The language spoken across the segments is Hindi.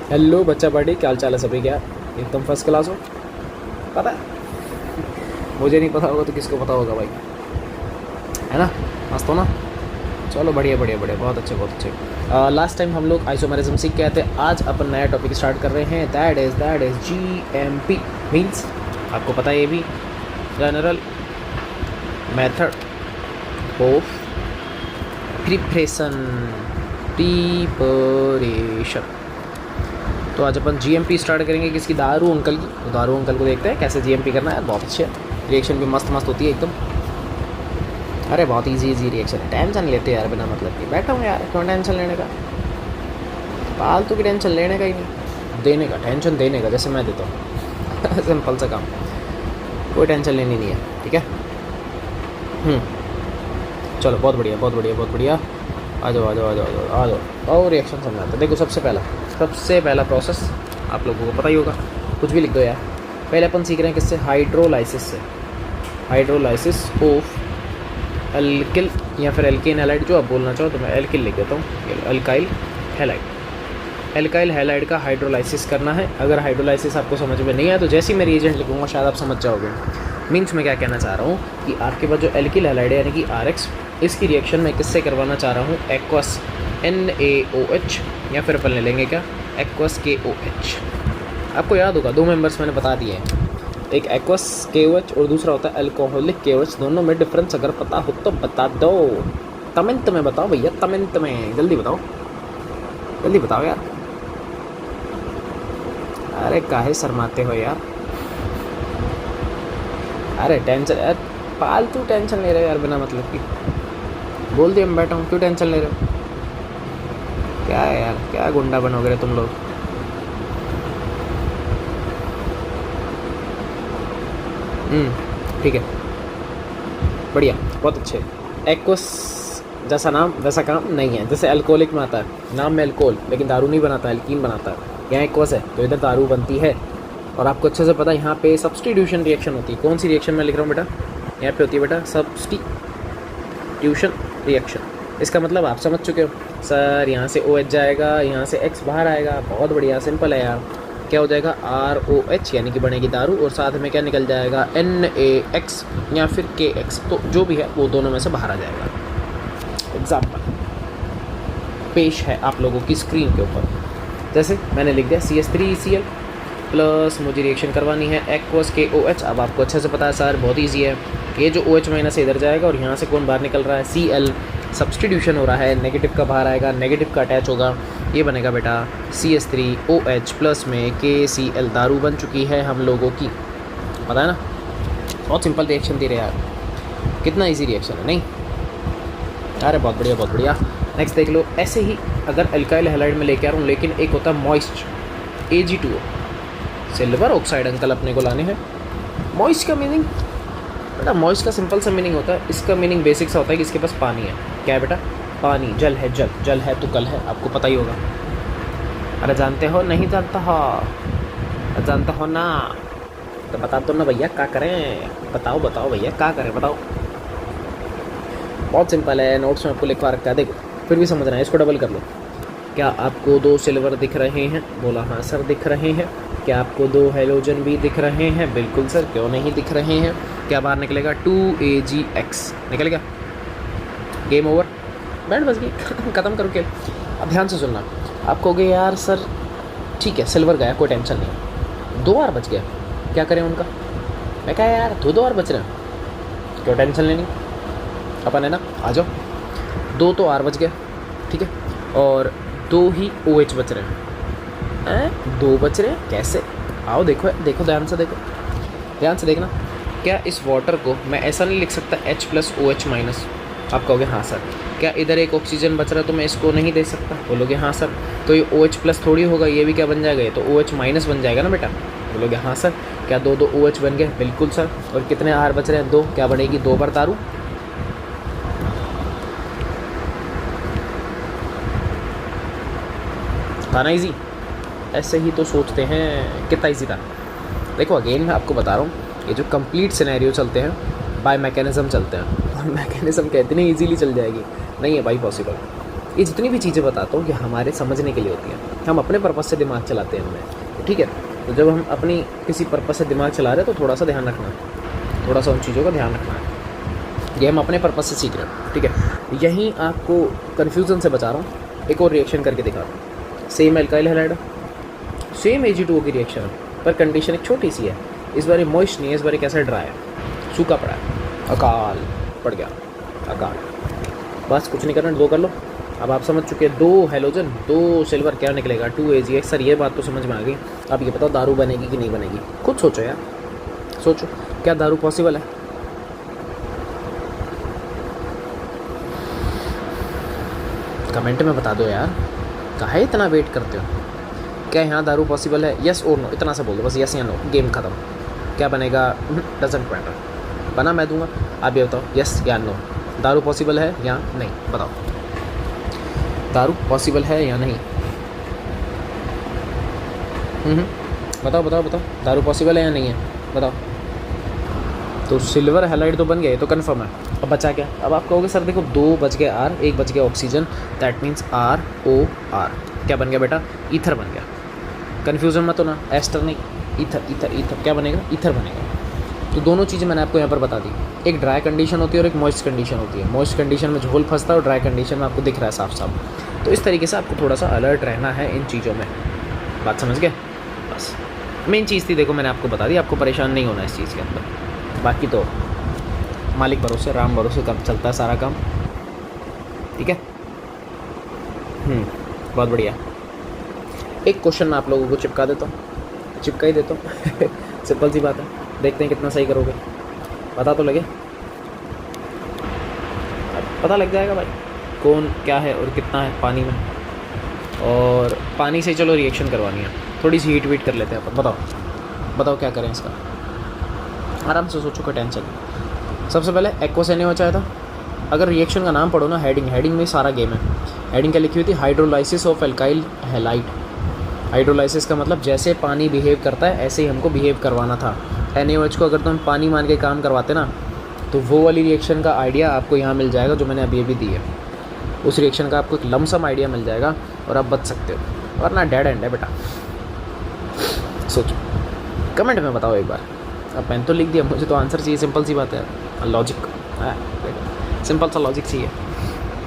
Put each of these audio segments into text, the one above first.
हेलो बच्चा पार्टी, क्या हाल चाल है सभी? क्या एकदम फर्स्ट क्लास हो? पता है मुझे नहीं पता होगा तो किसको पता होगा भाई, है ना? मस्त हो ना? चलो बढ़िया बढ़िया बढ़िया, बहुत अच्छे बहुत अच्छे। लास्ट टाइम हम लोग आइसोमेरिज्म सीख के आए थे। आज अपन नया टॉपिक स्टार्ट कर रहे हैं, दैट इज़ जीएमपी। मीन्स आपको पता है ये भी, जनरल मेथड ऑफ प्रिपरेशन। तो आज अपन जीएमपी स्टार्ट करेंगे किसकी? दारू अंकल की। तो दारू अंकल को देखते हैं कैसे जीएमपी करना है। बहुत अच्छे, रिएक्शन भी मस्त मस्त होती है एकदम। अरे बहुत इजी रिएक्शन है, टेंशन लेते हैं यार बिना मतलब की। बैठा हूँ यार, क्यों टेंशन लेने का? फालतू की टेंशन लेने का ही नहीं, देने का, टेंशन देने का, जैसे मैं देता हूँ। सिंपल सा काम, कोई टेंशन लेनी नहीं है, ठीक है? चलो बहुत बढ़िया बहुत बढ़िया बहुत बढ़िया। आ जाओ आ जाओ आ जाओ आ जाओ आ जाओ और रिएक्शन समझाते हैं। देखो सबसे पहला प्रोसेस आप लोगों को पता ही होगा, कुछ भी लिख दो यार। पहले अपन सीख रहे हैं किससे? हाइड्रोलाइसिस से। हाइड्रोलाइसिस ऑफ एल्किल या फिर एल्केन हैलाइड, जो आप बोलना चाहो। तो मैं एल्किल लिख देता हूँ, अल्काइल हैलाइड। एल्काइल हैलाइड का हाइड्रोलाइसिस करना है। अगर हाइड्रोलाइसिस आपको समझ में नहीं आया तो जैसे ही मैं रिएजेंट लिखूँगा शायद आप समझ जाओगे। मीन्स मैं क्या कहना चाह रहा हूँ कि आपके पास जो एल्किल हैलाइड है यानी कि RX, इसकी रिएक्शन मैं किससे करवाना चाह रहा हूँ? एक्वस NaOH, या फिर अपन ले लेंगे क्या? Aqueous KOH। आपको याद होगा, दो मेंबर्स मैंने बता दिए हैं, एक एक्वस KOH और दूसरा होता है अल्कोहलिक KOH। दोनों में डिफरेंस अगर पता हो तो बता दो। कमेंट में बताओ भैया, कमेंट में जल्दी बताओ, जल्दी बताओ यार। अरे काहे शर्माते हो यार? अरे टेंशन यार, फालतू टेंशन ले रहे हो यार बिना मतलब की। बोल दिया मैं बैठा हूँ, क्यों टेंशन ले रहे हो? क्या है यार, क्या गुंडा बनोगे रे तुम लोग? ठीक है, बढ़िया, बहुत अच्छे। एक्वस जैसा नाम वैसा काम नहीं है। जैसे अल्कोहलिक में आता है, नाम में अल्कोहल, लेकिन दारू नहीं बनाता, एल्कीन बनाता है। यहाँ एक्वस है तो इधर दारू बनती है। और आपको अच्छे से पता है यहाँ पे सब्स्टिट्यूशन रिएक्शन होती है। कौन सी रिएक्शन मैं लिख रहा हूँ बेटा? यहाँ पे होती है बेटा सब्स्टिट्यूशन रिएक्शन। इसका मतलब आप समझ चुके हो सर। यहाँ से OH जाएगा, यहाँ से X बाहर आएगा। बहुत बढ़िया, सिंपल है यार। क्या हो जाएगा? ROH यानी कि बनेगी दारू, और साथ में क्या निकल जाएगा? NaX या फिर KX। तो जो भी है वो दोनों में से बाहर आ जाएगा। एग्जाम्पल पेश है आप लोगों की स्क्रीन के ऊपर। जैसे मैंने लिख दिया CH3Cl प्लस, मुझे रिएक्शन करवानी है एक्वस KOH। अब आपको अच्छे से पता है सर, बहुत ईजी है। ये जो OH माइनस इधर जाएगा और यहाँ से कौन बाहर निकल रहा है? Cl। सब्स्टिट्यूशन हो रहा है, नेगेटिव का बाहर आएगा, नेगेटिव का अटैच होगा, ये बनेगा बेटा CH3OH प्लस में KCl। दारू बन चुकी है हम लोगों की, पता है ना? बहुत सिंपल रिएक्शन दे रहे यार, कितना ईजी रिएक्शन है नहीं? अरे बहुत बढ़िया बहुत बढ़िया। नेक्स्ट देख लो, ऐसे ही अगर अल्काइल हैलाइड में लेके आ रहा हूँ, लेकिन एक होता है moist, Ag2O, silver oxide uncle अपने को लाने हैं। मॉइस्ट का मीनिंग बेटा, मॉइस्ट का सिंपल सा मीनिंग होता है, इसका मीनिंग बेसिक सा होता है कि इसके पास पानी है। क्या है बेटा? पानी, जल है, जल है तो कल है, आपको पता ही होगा। अरे जानते हो? नहीं जानता हो? जानता हो ना? तो बता दो ना भैया, क्या करें? बताओ बताओ भैया, क्या करें बताओ। बहुत सिंपल है, नोट्स में आपको लिखवा रखा है, देखो फिर भी समझना है। इसको डबल कर लो। क्या आपको 2 सिल्वर दिख रहे हैं? बोला हाँ सर दिख रहे हैं। क्या आपको 2 हैलोजन भी दिख रहे हैं? बिल्कुल सर, क्यों नहीं दिख रहे हैं। क्या बाहर निकलेगा? 2AgX निकल गया। गेम ओवर, बैठ बस गई। ख़त्म करो खेल। अब ध्यान से सुनना। आप कहोगे यार सर ठीक है सिल्वर गया, कोई टेंशन नहीं, 2 और बच गया, क्या करें उनका? मैं कहा यार 2 और बच रहे हैं, क्यों टेंशन लेनी, अपन है ना, आ जाओ। 2 तो और बच गया, ठीक है, और 2 ही OH बच रहे हैं। 2 बच रहे हैं कैसे? आओ देखो देखो, ध्यान से देखो, ध्यान से देखना। क्या इस वाटर को मैं ऐसा नहीं लिख सकता H प्लस OH माइनस? आप कहोगे हाँ सर। क्या इधर एक ऑक्सीजन बच रहा है तो मैं इसको नहीं दे सकता? बोलोगे हाँ सर। तो ये OH प्लस थोड़ी होगा, ये भी क्या बन जाएगा? ये तो OH माइनस बन जाएगा ना बेटा। बोलोगे हाँ सर। क्या 2 OH बन गए? बिल्कुल सर। और कितने R बच रहे हैं? 2। क्या बनेगी? 2 बार दारू। था ना ईजी? ऐसे ही तो सोचते हैं, कितना ईजी था। देखो अगेन मैं आपको बता रहा हूँ, ये जो कंप्लीट सिनेरियो चलते हैं बाय मैकेनिज़्म चलते हैं। और मैकेनिज़्म कहते नहीं ईजीली चल जाएगी, नहीं है भाई पॉसिबल। ये जितनी भी चीज़ें बताता हूँ ये हमारे समझने के लिए होती हैं, हम अपने पर्पज़ से दिमाग चलाते हैं उनमें, ठीक है। तो जब हम अपनी किसी पर्पज़ से दिमाग चला रहे हैं तो थोड़ा सा ध्यान रखना है, थोड़ा सा उन चीज़ों का ध्यान रखना है। ये हम अपने पर्पज़ से सीख रहे हैं, ठीक है। यहीं आपको कन्फ्यूज़न से बचा रहा हूँ, एक और रिएक्शन करके दिखाता हूँ। Same alkyl halide, same Ag2O की रिएक्शन है, पर कंडीशन एक छोटी सी है। इस बार मॉइस्ट नहीं है, इस बार कैसा ड्राई है, सूखा पड़ा है, अकाल पड़ गया, अकाल। बस कुछ नहीं करना, दो कर लो। अब आप समझ चुके हैं, 2 हैलोजन 2 सिल्वर क्या निकलेगा, 2 Ag। सर ये बात तो समझ में आ गई। अब ये बताओ दारू बनेगी कि नहीं बनेगी, खुद सोचो यार, सोचो क्या दारू पॉसिबल है? कमेंट में बता दो यार, काहे इतना वेट करते हो? क्या यहाँ दारू पॉसिबल है? यस और नो, इतना सा बोल दो बस, यस या नो, गेम ख़त्म। क्या बनेगा डजेंट मैटर, बना मैं दूंगा। आप ये बताओ यस या नो, दारू पॉसिबल है या नहीं, बताओ दारू पॉसिबल है या नहीं? बताओ बताओ बताओ, दारू पॉसिबल है या नहीं है, बताओ। तो सिल्वर हैलाइड तो बन गया, ये तो कन्फर्म है। अब बचा क्या? अब आप कहोगे सर देखो 2 बच गए R, 1 बच गया ऑक्सीजन, दैट मीन्स ROR। क्या बन गया बेटा? ईथर बन गया। कन्फ्यूजन मत होना, एस्टर नहीं, ईथर ईथर ईथर। क्या बनेगा? ईथर बनेगा। तो दोनों चीज़ें मैंने आपको यहाँ पर बता दी। एक ड्राई कंडीशन होती है और एक मॉइस्ट कंडीशन होती है। मॉइस्ट कंडीशन में झोल फंसता है और ड्राई कंडीशन में आपको दिख रहा है साफ साफ। तो इस तरीके से आपको थोड़ा सा अलर्ट रहना है इन चीज़ों में। बात समझ गए? बस मेन चीज़ थी, देखो मैंने आपको बता दी, आपको परेशान नहीं होना इस चीज़ के अंदर। बाकी तो मालिक भरोसे, राम भरोसे कब चलता है सारा काम, ठीक है। बहुत बढ़िया। एक क्वेश्चन मैं आप लोगों को चिपका देता हूँ, चिपका ही देता हूँ सिंपल सी बात है, देखते हैं कितना सही करोगे। पता तो लगे, पता लग जाएगा भाई कौन क्या है और कितना है पानी में। और पानी से चलो रिएक्शन करवानी है, थोड़ी सी हीट वीट कर लेते हैं अपन। बताओ बताओ क्या करें इसका, आराम से सोचो, कोई टेंशन नहीं। सबसे पहले एक्वस NaO चाहिए था। अगर रिएक्शन का नाम पढ़ो ना, हेडिंग में सारा गेम है। हेडिंग क्या लिखी हुई थी? Hydrolysis of alkyl halide. Hydrolysis का मतलब जैसे पानी बिहेव करता है ऐसे ही हमको बिहेव करवाना था। NaOH को अगर तुम पानी मान के काम करवाते ना, तो वो वाली रिएक्शन का आइडिया आपको यहाँ मिल जाएगा जो मैंने अभी दी है। उस रिएक्शन का आपको एक लमसम आइडिया मिल जाएगा और आप बच सकते हो, वरना डेड एंड है बेटा। सोचो, कमेंट में बताओ एक बार। अब मैंने तो लिख दिया, मुझे तो आंसर चाहिए, सिंपल सी बात है, लॉजिक सिंपल सा लॉजिक चाहिए।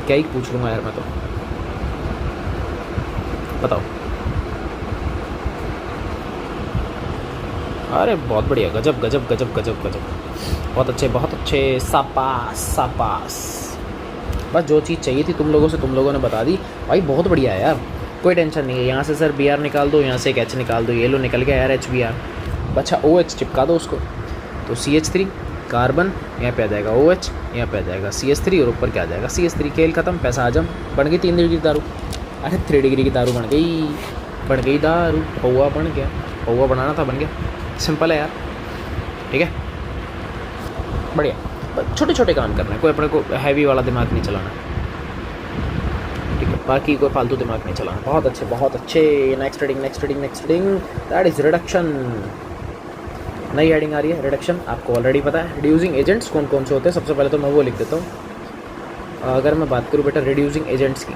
क्या ही पूछ लूँगा यार मैं तो, बताओ। अरे बहुत बढ़िया, गजब गजब गजब गजब गजब, बहुत अच्छे बहुत अच्छे, सापास सापास। बस जो चीज़ चाहिए थी तुम लोगों से तुम लोगों ने बता दी भाई, बहुत बढ़िया है यार, कोई टेंशन नहीं है। यहाँ से सर Br निकाल दो, यहाँ से एक H निकाल दो, ये लो निकल गया यार HBr। अच्छा OH चिपका दो उसको, तो CH3 कार्बन, यहाँ पे आ जाएगा OH, यहाँ पे आ जाएगा CH3 और ऊपर क्या आ जाएगा CH3। खेल खत्म, पैसा हजम, बन गई 3 डिग्री की दारू। अरे 3 डिग्री की दारू बन गई दारू, पौवा बन गया, पौवा बनाना था बन गया, सिंपल है यार, ठीक है बढ़िया। छोटे छोटे काम करना है, कोई अपने को हैवी वाला दिमाग नहीं चलाना, ठीक है, बाकी कोई फालतू दिमाग नहीं चलाना। बहुत अच्छे बहुत अच्छे। Next reading that is reduction. नई हेडिंग आ रही है रिडक्शन, आपको ऑलरेडी पता है। रिड्यूसिंग एजेंट्स कौन कौन से होते हैं, सबसे पहले तो मैं वो लिख देता हूँ। अगर मैं बात करूँ बेटा रिड्यूसिंग एजेंट्स की,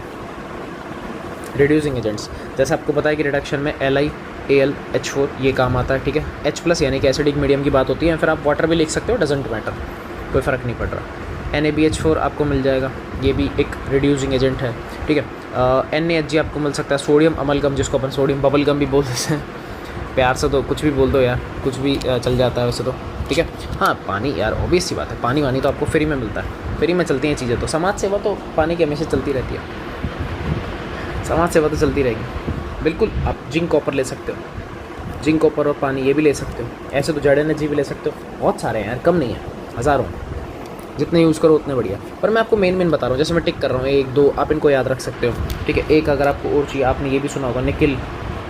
रिड्यूसिंग एजेंट्स जैसे आपको पता है कि रिडक्शन में LiAlH4 ये काम आता है, ठीक है। H+ यानी कि एसिडिक मीडियम की बात होती है, फिर आप वाटर भी लिख सकते हो, डजेंट मैटर, कोई फ़र्क नहीं पड़ रहा। NaBH4 आपको मिल जाएगा, ये भी एक रिड्यूसिंग एजेंट है, ठीक है। NaHg आपको मिल सकता है, सोडियम अमलगम जिसको अपन सोडियम बबलगम भी बोल देते हैं, प्यार से तो कुछ भी बोल दो यार, कुछ भी चल जाता है वैसे तो, ठीक है। हाँ पानी यार ऑब्वियस सी बात है, पानी वानी तो आपको फ्री में मिलता है, फ्री में चलती हैं चीज़ें। तो समाज सेवा तो पानी की हमेशा चलती रहती है, समाज सेवा तो चलती रहेगी बिल्कुल। आप जिंक कॉपर ले सकते हो, जिंक कॉपर और पानी ये भी ले सकते हो। ऐसे तो जड़ एनर्जी भी ले सकते हो, बहुत सारे हैं यार, कम नहीं है, हज़ारों, जितने यूज़ करो उतने बढ़िया। पर मैं आपको मेन बता रहा हूँ, जैसे मैं टिक कर रहा हूँ 1 2, आप इनको याद रख सकते हो, ठीक है। एक अगर आपको और चाहिए, आपने ये भी सुना होगा निकिल,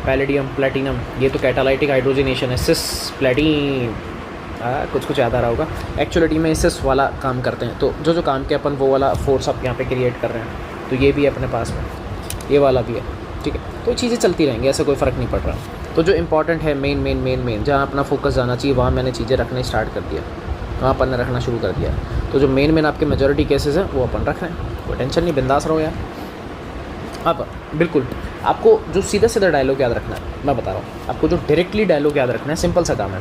पैलेडियम, प्लेटिनम, ये तो कैटालाइटिक हाइड्रोजनेशन है। सिस प्लेटिन, कुछ याद आ रहा होगा। एक्चुअलिटी में सिस वाला काम करते हैं, तो जो काम के अपन वो वाला फोर्स आप यहाँ पे क्रिएट कर रहे हैं, तो ये भी है अपने पास में, ये वाला भी है, ठीक है। तो चीज़ें चलती रहेंगी, ऐसा कोई फ़र्क नहीं पड़ रहा। तो जो इंपॉर्टेंट है मेन जहाँ अपना फोकस जाना चाहिए वहाँ मैंने चीज़ें रखना स्टार्ट कर दिया, वहाँ अपन ने रखना शुरू कर दिया। तो जो मेन आपके मेजॉरिटी केसेस हैं वो अपन रख रहे हैं, कोई टेंशन नहीं, बिंदास रहो यार, अब बिल्कुल आपको जो सीधा सीधा डायलॉग याद रखना है, मैं बता रहा हूँ आपको, जो डायरेक्टली डायलॉग याद रखना है, सिंपल सा काम है।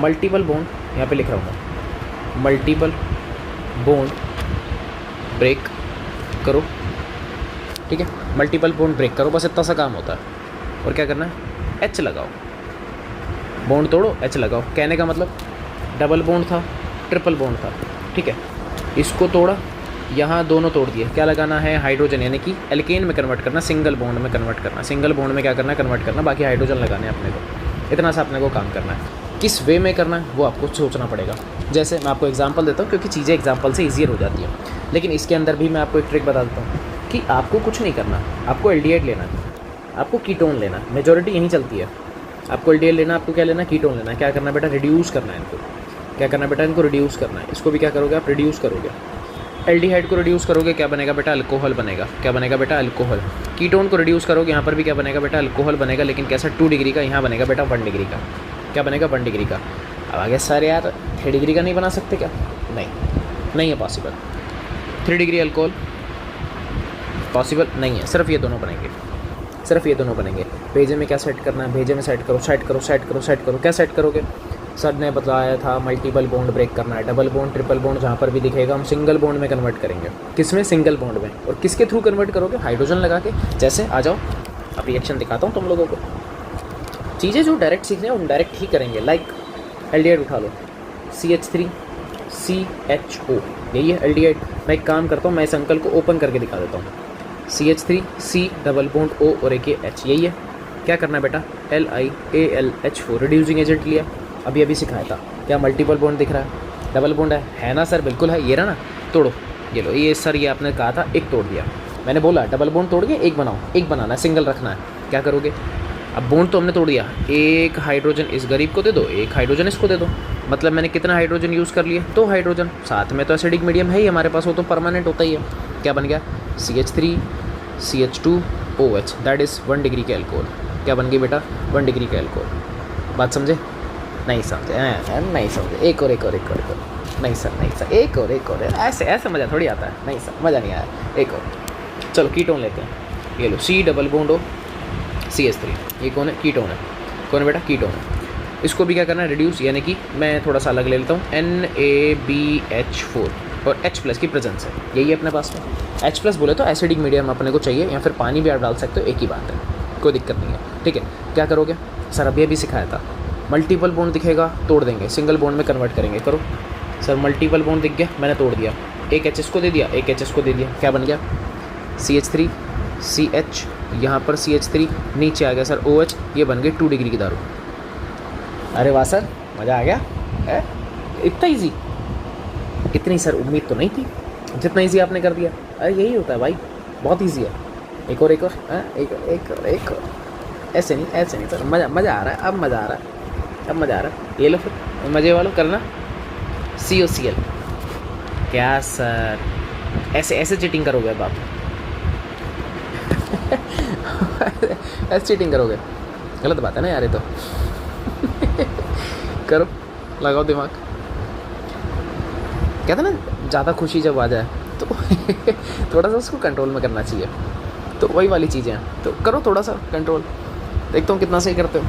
मल्टीपल बॉन्ड, यहाँ पे लिख रहा हूँ मैं, मल्टीपल बॉन्ड ब्रेक करो, ठीक है, मल्टीपल बॉन्ड ब्रेक करो, बस इतना सा काम होता है। और क्या करना है, एच लगाओ, बॉन्ड तोड़ो, एच लगाओ। कहने का मतलब डबल बॉन्ड था, ट्रिपल बॉन्ड था, ठीक है, इसको तोड़ा, यहाँ दोनों तोड़ दिए, क्या लगाना है, हाइड्रोजन, यानी कि एल्केन में कन्वर्ट करना, सिंगल बॉन्ड में कन्वर्ट करना, सिंगल बॉन्ड में क्या करना है, कन्वर्ट करना, बाकी हाइड्रोजन लगाने हैं अपने को। इतना सा अपने को काम करना है। किस वे में करना है वो आपको सोचना पड़ेगा। जैसे मैं आपको एग्जांपल देता हूँ, क्योंकि चीज़ें एग्जांपल से ईजियर हो जाती हैं, लेकिन इसके अंदर भी मैं आपको एक ट्रिक बता देता हूँ कि आपको कुछ नहीं करना, आपको एल्डिहाइड लेना है, आपको कीटोन लेना है, मेजॉरिटी यहीं चलती है। आपको एल्डिहाइड लेना, आपको क्या लेना है, कीटोन लेना है। क्या करना है बेटा, रिड्यूस करना है इनको, क्या करना है बेटा, इनको रिड्यूस करना है। इसको भी क्या करोगे आप, रिड्यूस करोगे। एल्डिहाइड को रिड्यूस करोगे, क्या बनेगा बेटा, अल्कोहल बनेगा। क्या बनेगा बेटा, अल्कोहल। कीटोन को रिड्यूस करोगे, यहाँ पर भी क्या बनेगा बेटा, अल्कोहल बनेगा, लेकिन कैसा, 2 डिग्री का। यहाँ बनेगा बेटा 1 डिग्री का। क्या बनेगा, 1 डिग्री का। अब आगे सर यार 3 डिग्री का नहीं बना सकते क्या, नहीं है पॉसिबल। 3 डिग्री अल्कोहल पॉसिबल नहीं है, सिर्फ ये दोनों बनेंगे, सिर्फ ये दोनों बनेंगे। भेजे में क्या सेट करना है, भेजे में सेट करो, सेट करो, सेट करो, सेट करो। क्या सेट करोगे, सर ने बताया था मल्टीपल बॉन्ड ब्रेक करना है, डबल बॉन्ड, ट्रिपल बॉन्ड, जहाँ पर भी दिखेगा हम सिंगल बॉन्ड में कन्वर्ट करेंगे। किस में, सिंगल बॉन्ड में। और किसके थ्रू कन्वर्ट करोगे, हाइड्रोजन लगा के। जैसे आ जाओ, अब रिएक्शन दिखाता हूँ तुम लोगों को। चीज़ें जो डायरेक्ट सीखने हैं उन डायरेक्ट ही करेंगे। लाइक एल्डिहाइड उठा लो, CH3 CHO, यही है एल्डिहाइड। मैं एक काम करता हूँ, मैं इस अंकल को ओपन करके दिखा देता हूँ। CH3 C double bond O और एक H, यही है। क्या करना है बेटा, LiAlH4 रिड्यूसिंग एजेंट लिया, अभी सिखाया था। क्या मल्टीपल बॉन्ड दिख रहा है, डबल बॉन्ड है ना सर, बिल्कुल है, ये रहा ना, तोड़ो, ये लो, ये सर ये आपने कहा था, एक तोड़ दिया। मैंने बोला डबल बॉन्ड तोड़ के एक बनाओ, एक बनाना है, सिंगल रखना है। क्या करोगे, अब बॉन्ड तो हमने तोड़ दिया, एक हाइड्रोजन इस गरीब को दे दो, एक हाइड्रोजन इसको दे दो। मतलब मैंने कितना हाइड्रोजन यूज़ कर लिए, 2 हाइड्रोजन। साथ में तो एसिडिक मीडियम है ही हमारे पास, वो तो परमानेंट होता ही है। क्या बन गया, CH3 CH2 OH, that is 1 degree के अल्कोहल। क्या बन गई बेटा, 1 डिग्री के अल्कोहल। बात समझे, नहीं समझे, नहीं समझे, एक और नहीं सर, एक और ऐसे मज़ा थोड़ी आता है, नहीं सर मज़ा नहीं आया, एक और। चलो कीटोन लेते हैं, ये लो, C double bond O CH3, ये कौन है, कीटोन है। कौन है बेटा, कीटोन है। इसको भी क्या करना है, रिड्यूस, यानी कि मैं थोड़ा सा अलग ले लेता हूँ, NaBH4 और H+ की प्रेजेंस है, यही है अपने पास में। H+ बोले तो एसिडिक मीडियम अपने को चाहिए, या फिर पानी भी आप डाल सकते हो, एक ही बात है, कोई दिक्कत नहीं है, ठीक है। क्या करोगे सर, अभी सिखाया था, मल्टीपल बॉन्ड दिखेगा तोड़ देंगे, सिंगल बॉन्ड में कन्वर्ट करेंगे। करो सर, मल्टीपल बॉन्ड दिख गया, मैंने तोड़ दिया, एक H को दे दिया, एक H को दे दिया। क्या बन गया, CH3 CH, यहाँ पर CH3 नीचे आ गया सर OH, ये बन गई 2 डिग्री की दारू। अरे वाह सर, मज़ा आ गया है, इतना ईजी। इतनी सर उम्मीद तो नहीं थी, जितना ईजी आपने कर दिया। अरे यही होता है भाई, बहुत ईजी है। एक और एक और ऐसे नहीं सर, मज़ा आ रहा है, अब मज़ा आ रहा है। ये लो फिर मज़े वालों करना, COCl। क्या सर, ऐसे चीटिंग करोगे अब आप ऐसे चीटिंग करोगे, गलत बात है ना यार ये तो। करो, लगाओ दिमाग। कहते ना, ज़्यादा खुशी जब आ जाए तो थोड़ा सा उसको कंट्रोल में करना चाहिए, तो वही वाली चीज़ें हैं। तो करो थोड़ा सा कंट्रोल, देखता हूँ कितना सही करते हो।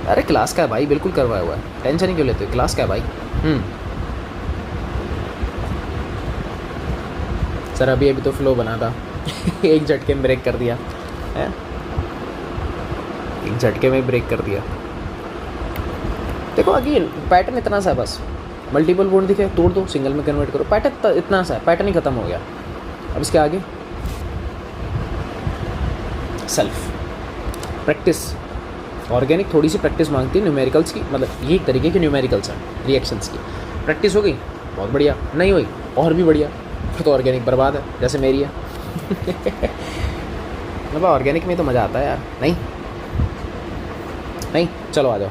अरे क्लास का है भाई, बिल्कुल करवाया हुआ है, टेंशन ही क्यों लेते हो, क्लास का है भाई। सर अभी तो फ्लो बना था एक झटके में ब्रेक कर दिया है, एक झटके में ब्रेक कर दिया। देखो अगेन पैटर्न इतना सा है, बस मल्टीपल बॉन्ड दिखे तोड़ दो, सिंगल में कन्वर्ट करो, पैटर्न इतना सा है, पैटर्न ही खत्म हो गया। अब इसके आगे सेल्फ प्रैक्टिस, ऑर्गेनिक थोड़ी सी प्रैक्टिस मांगती है न्यूमेरिकल्स की, मतलब ये एक तरीके की न्यूमेरिकल्स हैं रिएक्शंस की। प्रैक्टिस हो गई बहुत बढ़िया, नहीं हुई और भी बढ़िया, फिर तो ऑर्गेनिक बर्बाद है, जैसे मेरी है। मतलब ऑर्गेनिक में तो मज़ा आता है यार। नहीं चलो आ जाओ,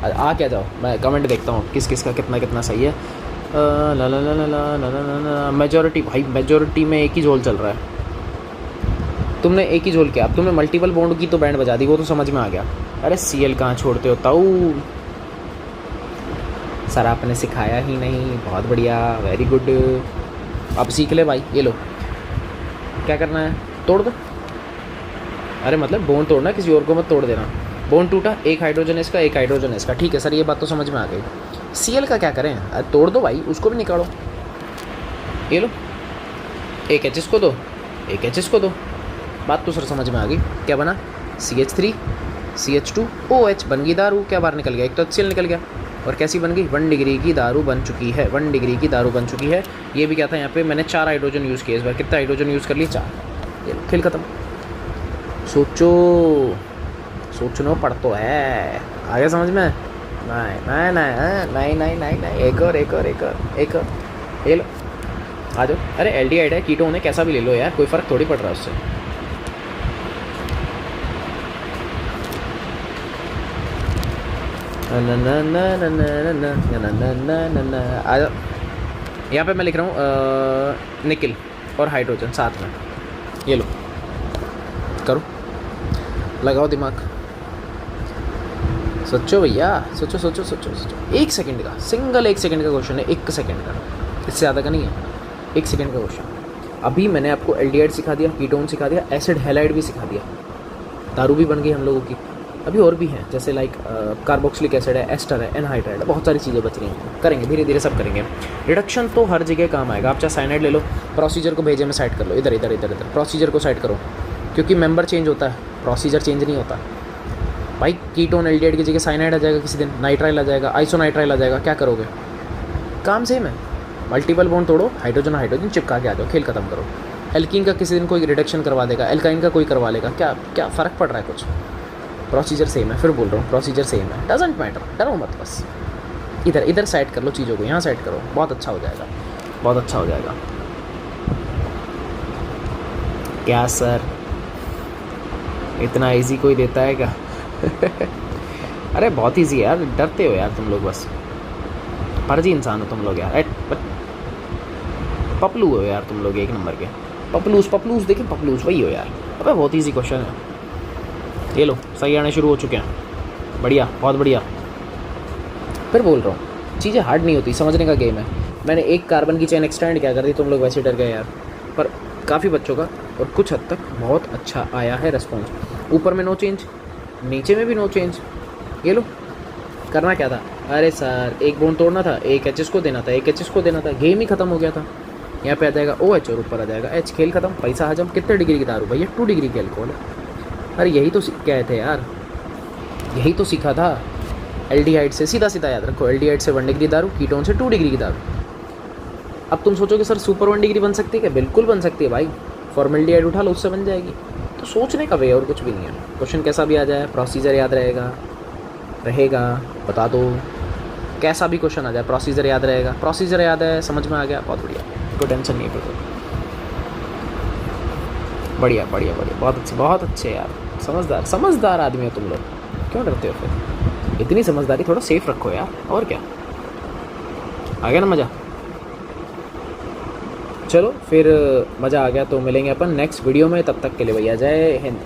आ क्या जाओ, मैं कमेंट देखता हूँ किस किस का कितना सही है। ला ला ला ला ला ला ला ला, मेजॉरिटी भाई, मेजॉरिटी में एक ही झोल चल रहा है। तुमने एक ही झोल किया, अब तुमने मल्टीपल बॉन्ड की तो बैंड बजा दी, वो तो समझ में आ गया। अरे Cl कहाँ छोड़ते हो ताऊ, सर आपने सिखाया ही नहीं, बहुत बढ़िया, वेरी गुड। अब सीख ले भाई, ये लो क्या करना है, तोड़ दो। अरे मतलब बोन तोड़ना, किसी और को मत तोड़ देना। बोन टूटा, एक हाइड्रोजन इसका, एक हाइड्रोजन इसका, ठीक है सर, ये बात तो समझ में आ गई। Cl का क्या करें? अरे तोड़ दो भाई, उसको भी निकालो। ये लो, एक H को दो, एक H को दो। बात तो सर समझ में आ गई। क्या बना? CH3 CH2 OH, बन गई दारू। क्या बाहर निकल गया? एक तो HCl निकल गया। और कैसी बन गई? 1 डिग्री की दारू बन चुकी है, 1 डिग्री की दारू बन चुकी है। ये भी क्या था, यहाँ पे मैंने 4 हाइड्रोजन यूज़ किए। इस बार कितना हाइड्रोजन यूज़ कर लिए? 4। ये खेल खत्म। सोचो, सोचना पड़ तो है। आ गया समझ में? नहीं नहीं नहीं नहीं नहीं नहीं, एक और एक और एक और एक और। ये लो, आ जाओ। अरे एल्डिहाइड है, कीटोन है, कैसा भी ले लो यार, कोई फ़र्क थोड़ी पड़ रहा है उससे। आ जाओ। यहाँ पे मैं लिख रहा हूँ निकिल और हाइड्रोजन साथ में। ये लो, करो, लगाओ दिमाग, सोचो भैया, सोचो सोचो सोचो सोचो। 1 सेकंड का, सिंगल 1 सेकंड का क्वेश्चन है, 1 सेकंड का, इससे ज़्यादा का नहीं है। 1 सेकंड का क्वेश्चन। अभी मैंने आपको एल्डिहाइड सिखा दिया, कीटोन सिखा दिया, एसिड हैलाइड भी सिखा दिया, दारू भी बन गई हम लोगों की। अभी और भी हैं, जैसे लाइक कार्बोक्सिलिक एसिड है, एस्टर है, एनहाइड्राइड है, बहुत सारी चीज़ें बच रही हैं। करेंगे धीरे धीरे, सब करेंगे। रिडक्शन तो हर जगह काम आएगा। आप चाहे साइनाइड ले लो, प्रोसीजर को भेजे में साइड कर लो, इधर इधर इधर इधर, प्रोसीजर को साइड करो, क्योंकि मेंबर चेंज होता है, प्रोसीजर चेंज नहीं होता भाई। कीटोन एल्डिहाइड की जगह साइनाइड आ जाएगा किसी दिन, नाइट्राइल आ जाएगा, आइसोनाइट्राइल आ जाएगा, क्या करोगे? काम सेम है। मल्टीपल बॉन्ड तोड़ो, हाइड्रोजन हाइड्रोजन चिपका के आ जाओ, खेल खत्म करो। एल्कीन का किसी दिन कोई रिडक्शन करवा देगा, एल्काइन का कोई करवा लेगा, क्या क्या फ़र्क पड़ रहा है कुछ? प्रोसीजर सेम है, फिर बोल रहा हूँ प्रोसीजर सेम है, डजेंट मैटर, डरो मत बस। इधर इधर साइड कर लो चीज़ों को, यहाँ साइड करो, बहुत अच्छा हो जाएगा, बहुत अच्छा हो जाएगा। क्या सर, इतना इजी कोई देता है क्या? अरे बहुत इजी है यार, डरते हो यार तुम लोग, बस फर्जी इंसान हो तुम लोग यार। पपलू हो यार तुम लोग, 1 नंबर के पपलूस। पपलूस देखिए, पपलूस वही हो यार। अबे बहुत इजी क्वेश्चन है। ये लो, सही आने शुरू हो चुके हैं, बढ़िया, बहुत बढ़िया। फिर बोल रहा हूँ, चीज़ें हार्ड नहीं होती, समझने का गेम है। मैंने एक कार्बन की चेन एक्सटेंड क्या कर दी, तुम लोग वैसे डर गए यार, पर काफ़ी बच्चों का और कुछ हद तक बहुत अच्छा आया है रिस्पॉन्स। ऊपर में नो चेंज, नीचे में भी नो चेंज। ये लो, करना क्या था? अरे सर, एक बॉन्ड तोड़ना था, एक एच को देना था, एक एच को देना था, गेम ही खत्म हो गया था। यहाँ पे आ जाएगा OH और ऊपर आ जाएगा H, खेल खत्म, पैसा हजम। कितने डिग्री की दारू भैया? 2 डिग्री की अल्कोहल है। अरे यही तो कहे थे यार, यही तो सीखा था एल्डिहाइड से। सीधा सीधा याद रखो, एल्डिहाइड से 1 डिग्री दारू, कीटोन से 2 डिग्री की दारू। अब तुम सोचोगे सर सुपर 1 डिग्री बन सकती है क्या? बिल्कुल बन सकती है भाई, फॉर्मेल्डिहाइड उठा लो, उससे बन जाएगी। तो सोचने का वे और कुछ भी नहीं है। क्वेश्चन कैसा भी आ जाए, प्रोसीजर याद रहेगा, बता दो। कैसा भी क्वेश्चन आ जाए, प्रोसीजर याद रहेगा। प्रोसीजर याद है, समझ में आ गया, बहुत बढ़िया, कोई टेंशन नहीं है। बढ़िया बढ़िया बढ़िया, बहुत अच्छे यार, समझदार आदमी हो तुम लोग। क्यों डरते हो फिर? इतनी समझदारी थोड़ा सेफ रखो यार, और क्या। आ गया ना मज़ा? चलो फिर, मज़ा आ गया तो मिलेंगे अपन नेक्स्ट वीडियो में। तब तक के लिए भैया जय हिंद।